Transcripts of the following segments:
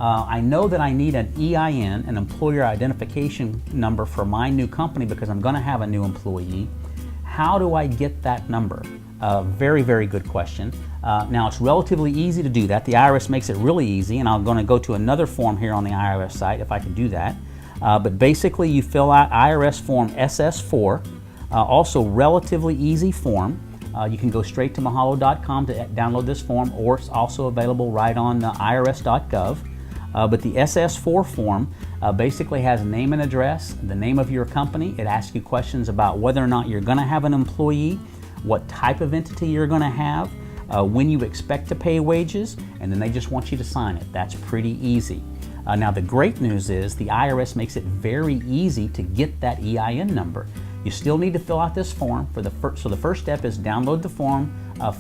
I know that I need an EIN, an employer identification number for my new company because I'm going to have a new employee. How do I get that number? Very, very good question. Now it's relatively easy to do that. The IRS makes it really easy, and I'm going to go to another form here on the IRS site if I can do that. But basically you fill out IRS form SS4, also relatively easy form. You can go straight to mahalodotcom to download this form, or it's also available right on irs.gov. But the SS4 form basically has name and address, the name of your company. It asks you questions about whether or not you're going to have an employee, what type of entity you're going to have, when you expect to pay wages, and then they just want you to sign it. That's pretty easy. Now the great news is the IRS makes it very easy to get that EIN number. You still need to fill out this form. So the first step is download the form,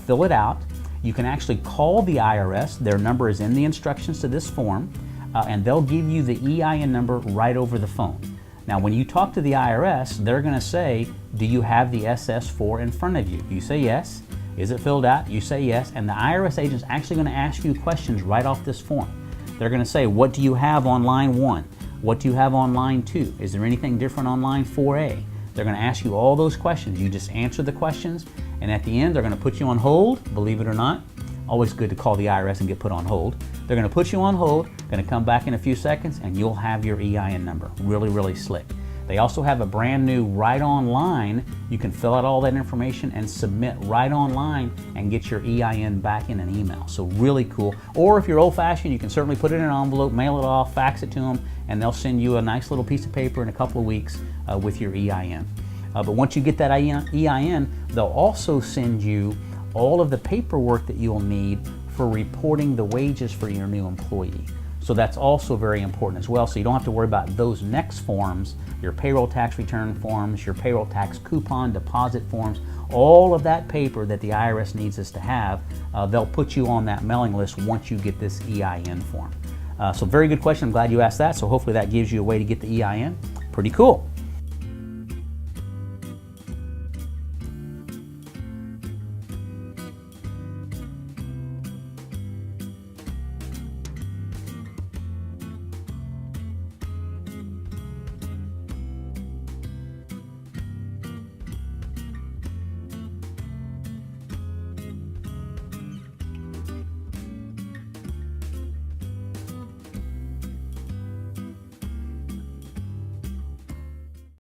fill it out. You can actually call the IRS. Their number is in the instructions to this form, and they'll give you the EIN number right over the phone. Now when you talk to the IRS, they're going to say, do you have the SS4 in front of you? You say yes. Is it filled out? You say yes, and the IRS agent's actually going to ask you questions right off this form. They're going to say, what do you have on line 1? What do you have on line 2? Is there anything different on line 4A? They're going to ask you all those questions. You just answer the questions, and at the end they're going to put you on hold, believe it or not. Always good to call the IRS and get put on hold. They're going to put you on hold, going to come back in a few seconds, and you'll have your EIN number. Really, really slick. They also have a brand new right online. You can fill out all that information and submit right online and get your EIN back in an email. So really cool. Or if you're old-fashioned, you can certainly put it in an envelope, mail it off, fax it to them, and they'll send you a nice little piece of paper in a couple of weeks with your EIN. But once you get that EIN, they'll also send you all of the paperwork that you'll need for reporting the wages for your new employee. So that's also very important as well. So you don't have to worry about those next forms, your payroll tax return forms, your payroll tax coupon deposit forms, all of that paper that the IRS needs us to have, they'll put you on that mailing list once you get this EIN form. So very good question. I'm glad you asked that. So hopefully that gives you a way to get the EIN. Pretty cool.